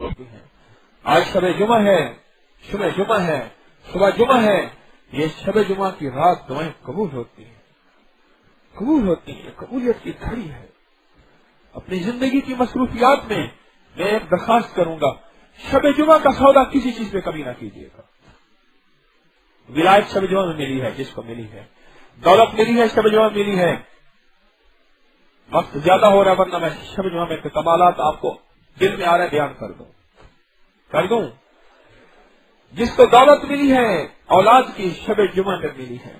آج شب جمعہ ہے، صبح جمعہ ہے، یہ شب جمعہ کی رات دعائیں قبول ہوتی ہیں، قبولیت کی گھڑی ہے۔ اپنی زندگی کی مصروفیات میں میں ایک درخواست کروں گا، شب جمعہ کا سودا کسی چیز پہ کبھی نہ کیجیے گا۔ ولایت شب جمعہ میں ملی ہے، جس کو ملی ہے، دولت ملی ہے، شب جمعہ ملی ہے۔ وقت زیادہ ہو رہا ہے، ورنہ میں شب جمعہ میں کمالات آپ کو دل میں آ رہا ہے بیان کر دوں۔ جس کو دولت ملی ہے اولاد کی، شب جمعہ میں ملی ہے۔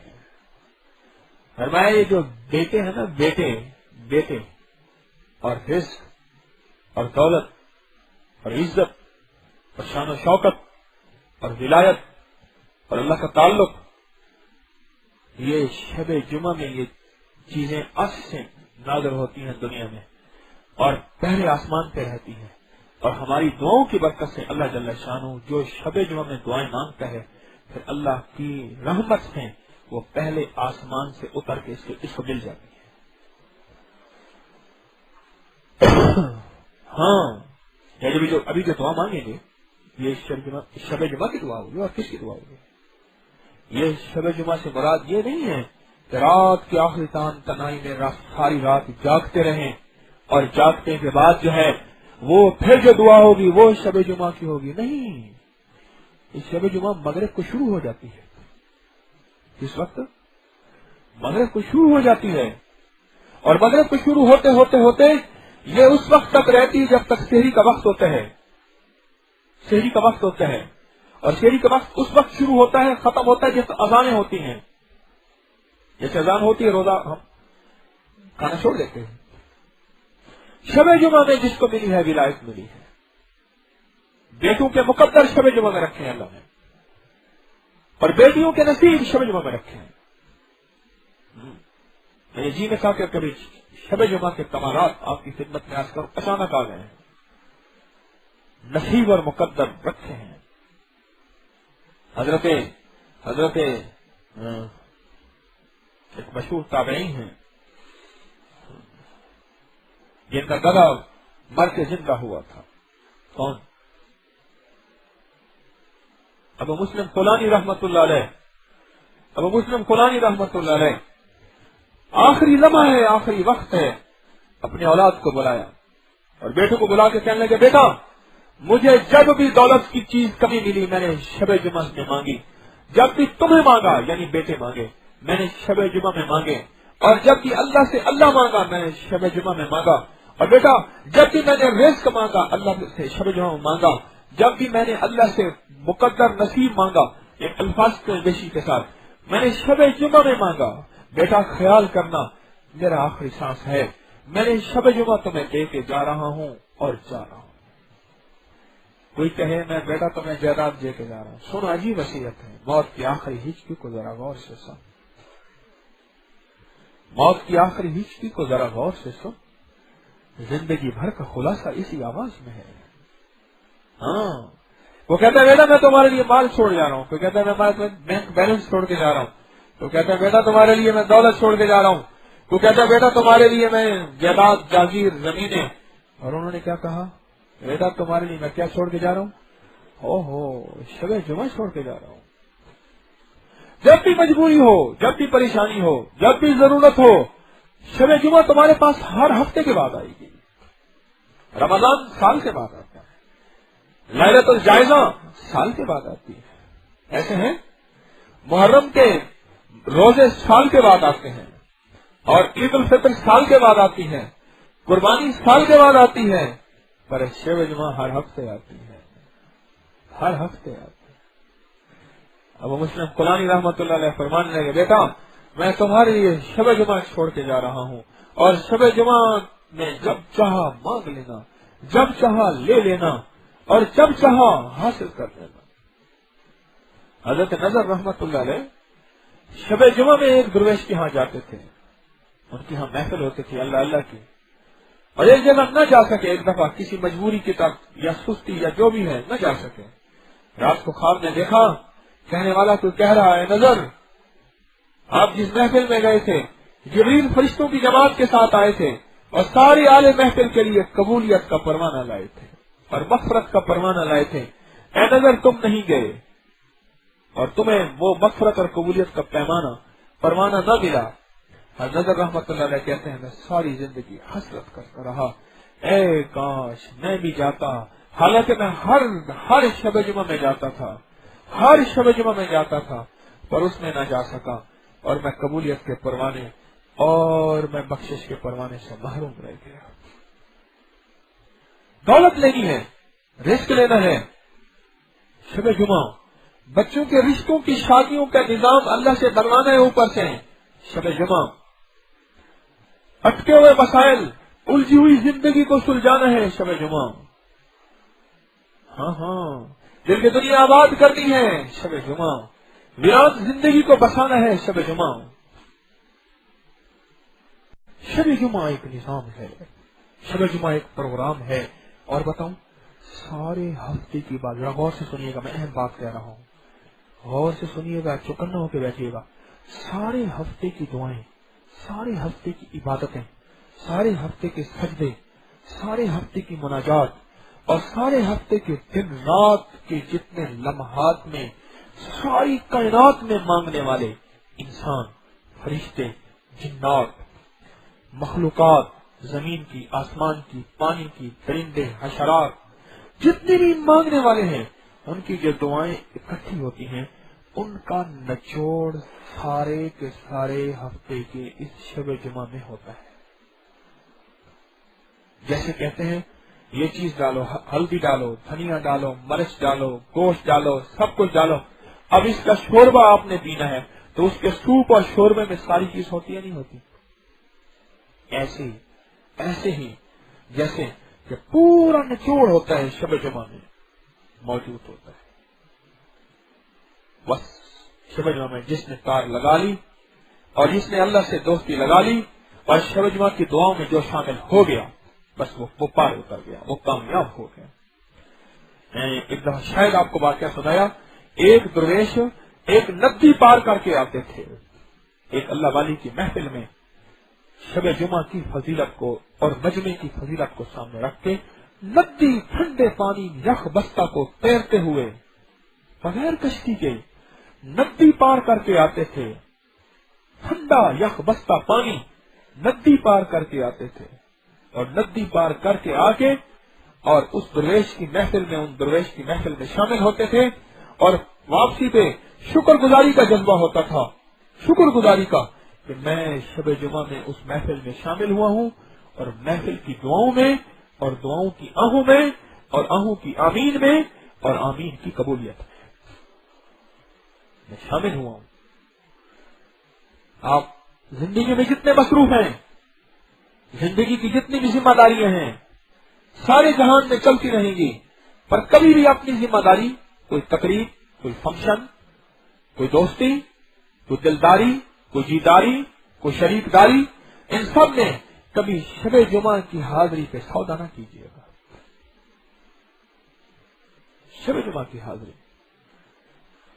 فرمایا یہ جو بیٹے ہیں نا، بیٹے اور رزق اور دولت اور عزت اور شان و شوکت اور ولایت اور اللہ کا تعلق، یہ شب جمعہ میں یہ چیزیں عرش سے نازل ہوتی ہیں دنیا میں اور پہلے آسمان پہ رہتی ہیں، اور ہماری دعاؤں کی برکت سے اللہ جل شانہ جو شب جمعہ میں دعائیں مانگتا ہے، پھر اللہ کی رحمت سے وہ پہلے آسمان سے اتر کے اس کو مل جاتی ہے۔ ہاں، ابھی جو دعا مانگیں گے یہ شب جمعہ کی دعا ہوگی، اور کس کی دعا ہوگی؟ یہ شب جمعہ سے مراد یہ نہیں ہے کہ رات کی آخری تنہائی میں ساری رات جاگتے رہیں اور جاگتے کے بعد جو ہے وہ پھر جو دعا ہوگی وہ شب جمعہ کی ہوگی، نہیں۔ یہ شب جمعہ مغرب کو شروع ہو جاتی ہے، اس وقت مغرب کو شروع ہو جاتی ہے، اور مغرب کو شروع ہوتے یہ اس وقت تک رہتی جب تک سحری کا وقت ہوتا ہے، اور سحری کا وقت اس وقت شروع ہوتا ہے، ختم ہوتا ہے جب اذانیں ہوتی ہیں۔ جیسے اذان ہوتی ہے روزہ ہم کھانا چھوڑ دیتے ہیں۔ شب جمعہ میں جس کو ملی ہے ولایت ملی ہے، بیٹوں کے مقدر شب جمعہ میں رکھے ہیں اللہ نے، اور بیٹیوں کے نصیب شب جمعہ میں رکھے ہیں۔ میں نے جی میں کہا کہ کبھی شب جمعہ کے کمالات آپ کی خدمت میں آج کر اچانک آ گئے ہیں، نصیب اور مقدر رکھے ہیں۔ حضرت ایک مشہور تابعین ہیں جن کا گدھا مر کے زندہ ہوا تھا، کون؟ ابو مسلم فلانی رحمت اللہ علیہ۔ آخری لمحہ ہے، آخری وقت ہے، اپنے اولاد کو بلایا اور بیٹوں کو بلا کے کہنے لگے، بیٹا مجھے جب بھی دولت کی چیز کمی ملی میں نے شب جمعہ میں مانگی، جب بھی تمہیں مانگا یعنی بیٹے مانگے میں نے شب جمعہ میں مانگے، اور جب بھی اللہ سے اللہ مانگا میں نے شب جمعہ میں مانگا، اور بیٹا جب بھی میں نے رزق مانگا اللہ سے شب جمعہ میں مانگا، جب بھی میں نے اللہ سے مقدر نصیب مانگا، ایک الفاظ کے بیشی کے ساتھ میں نے شب جمعہ میں مانگا۔ بیٹا خیال کرنا میرا آخری سانس ہے، میں نے شب جمعہ تمہیں دے کے جا رہا ہوں اور جا رہا ہوں۔ کوئی کہے میں بیٹا تمہیں جائیداد دے کے جا رہا ہوں، سنو عجیب وصیت ہے، موت کی آخری ہچکی کو ذرا غور سے سن، موت کی آخری ہچکی کو ذرا غور سے سن، زندگی بھر کا خلاصہ اسی آواز میں ہے۔ ہاں، وہ کہتا ہے بیٹا میں تمہارے لیے مال چھوڑ جا رہا ہوں، کوئی کہتا ہے میں بینک بیلنس چھوڑ کے جا رہا ہوں، تو کہتا ہے بیٹا تمہارے لیے میں دولت چھوڑ کے جا رہا ہوں، تو کہتا ہے بیٹا تمہارے لیے میں جائیداد جاگیر زمینیں، اور انہوں نے کیا کہا؟ بیٹا تمہارے لیے میں کیا چھوڑ کے جا رہا ہوں؟ شب جمعہ چھوڑ کے جا رہا ہوں۔ جب بھی مجبوری ہو، جب بھی پریشانی ہو، جب بھی ضرورت ہو، شب جمعہ تمہارے پاس ہر ہفتے کے بعد آئے گی، رمضان سال کے بعد آتا ہے، لیلۃ الجائزہ سال کے بعد آتی ہے، ایسے ہیں محرم کے روزے سال کے بعد آتے ہیں، اور عید الفطر سال کے بعد آتی ہے، قربانی سال کے بعد آتی ہے، پر شب جمعہ ہر ہفتے آتی ہے، ہر ہفتے آتی ہے۔ ابو مسلم فلانی رحمت اللہ علیہ فرمانے لگے، بیٹا میں تمہارے لیے شب جمعہ چھوڑ کے جا رہا ہوں، اور شب جمعہ میں جب چاہا مانگ لینا، جب چاہا لے لینا، اور جب چاہا حاصل کر لینا۔ حضرت نظر رحمت اللہ علیہ شب جمعہ میں ایک درویش کے ہاں جاتے تھے، ان کی ہاں محفل ہوتی تھی اللہ اللہ کی، اور ایک جگہ نہ جا سکے، ایک دفعہ کسی مجبوری کی طرف یا سستی یا جو بھی ہے نہ جا سکے، رات کو خواب میں دیکھا کہنے والا کوئی کہہ رہا ہے، نظر آپ جس محفل میں گئے تھے جبریل فرشتوں کی جماعت کے ساتھ آئے تھے اور ساری آل محفل کے لیے قبولیت کا پروانہ لائے تھے، اور مغفرت کا پروانہ لائے تھے، اے نظر تم نہیں گئے اور تمہیں وہ مغفرت اور قبولیت کا پروانہ نہ ملا۔ نظر رحمت اللہ علیہ کہتے ہیں میں ساری زندگی حسرت کرتا رہا، اے کاش میں بھی جاتا، حالانکہ میں ہر شب جمعہ میں جاتا تھا، ہر شب جمعہ میں جاتا تھا، پر اس میں نہ جا سکا اور میں قبولیت کے پروانے اور میں بخشش کے پروانے سے محروم رہ گیا۔ دولت لینی ہے، رزق لینا ہے، شب جمعہ بچوں کے رشتوں کی شادیوں کا نظام اللہ سے بنوانا ہے، اوپر سے شب جمعہ اٹکے ہوئے مسائل، الجھی ہوئی زندگی کو سلجھانا ہے شب جمعہ، ہاں دل کی دنیا آباد کرنی ہے شب جمعہ، ویران زندگی کو بسانا ہے شب جمعہ۔ شب جمعہ ایک نظام ہے، شب جمعہ ایک پروگرام ہے، اور بتاؤں سارے ہفتے کی بات، غور سے سنیے گا، میں اہم بات کہہ رہا ہوں، غور سے سنیے گا، چوکنا ہو کے بیٹھیے گا۔ سارے ہفتے کی دعائیں، سارے ہفتے کی عبادتیں، سارے ہفتے کے سجدے، سارے ہفتے کی مناجات اور سارے ہفتے کے دن رات کے جتنے لمحات میں ساری کائنات میں مانگنے والے انسان، فرشتے، جنات، مخلوقات، زمین کی، آسمان کی، پانی کی، درندے، حشرات، جتنے بھی مانگنے والے ہیں، ان کی جو دعائیں اکٹھی ہوتی ہیں، ان کا نچوڑ سارے کے سارے ہفتے کے اس شب جمعہ میں ہوتا ہے۔ جیسے کہتے ہیں یہ چیز ڈالو، ہلدی ڈالو، دھنیا ڈالو، مرچ ڈالو، گوشت ڈالو، سب کچھ ڈالو، اب اس کا شوربہ آپ نے پینا ہے تو اس کے سوپ اور شوربے میں ساری چیز ہوتی ہے نہیں ہوتی؟ ایسے ہی جیسے کہ پورا نچوڑ ہوتا ہے شب جمعہ میں موجود ہوتا ہے۔ بس شب جمعہ میں جس نے تار لگا لی اور جس نے اللہ سے دوستی لگا لی اور شب جمعہ کی دعاؤں میں جو شامل ہو گیا، بس وہ پار اتر گیا، وہ کامیاب ہو گیا۔ ایک دفعہ شاید آپ کو واقعہ سنایا، ایک درویش ایک ندی پار کر کے آتے تھے، ایک اللہ والی کی محفل میں شب جمعہ کی فضیلت کو اور مجمع کی فضیلت کو سامنے رکھ کے ندی ٹھنڈے پانی یخ بستہ کو تیرتے ہوئے بغیر کشتی کے ندی پار کر کے آتے تھے، ٹھنڈا یخ بستہ پانی ندی پار کر کے آتے تھے، اور ندی پار کر کے آ کے اور اس درویش کی محفل میں، ان درویش کی محفل میں شامل ہوتے تھے، اور واپسی پہ شکر گزاری کا جذبہ ہوتا تھا، شکر گزاری کا کہ میں شب جمعہ میں اس محفل میں شامل ہوا ہوں اور محفل کی دعاؤں میں اور دعاؤں کی آہوں میں اور آہوں کی آمین میں اور آمین کی قبولیت میں شامل ہوا ہوں۔ آپ زندگی میں جتنے مصروف ہیں، زندگی کی جتنی بھی ذمہ داریاں ہیں، سارے جہان میں چلتی رہیں گی، پر کبھی بھی اپنی ذمہ داری، کوئی تقریب، کوئی فنکشن، کوئی دوستی، کوئی دلداری، کوئی جیداری، کوئی شریک داری، ان سب میں کبھی شب جمعہ کی حاضری پہ سودا نہ کیجیے گا۔ شب جمعہ کی حاضری،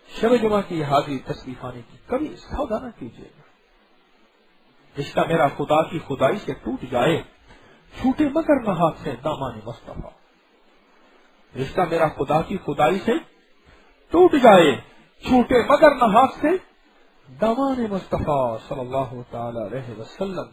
شب جمعہ کی حاضری تشریف آنے کی کبھی سودا نہ کیجیے گا۔ رشتہ میرا خدا کی خدائی سے ٹوٹ جائے، چھوٹے مگر نہ ہاتھ سے دامان مصطفیٰ۔ رشتہ میرا خدا کی خدائی سے ٹوٹ جائے، چھوٹے مگر نہ ہاتھ سے دامان مصطفیٰ صلی اللہ تعالی علیہ وسلم۔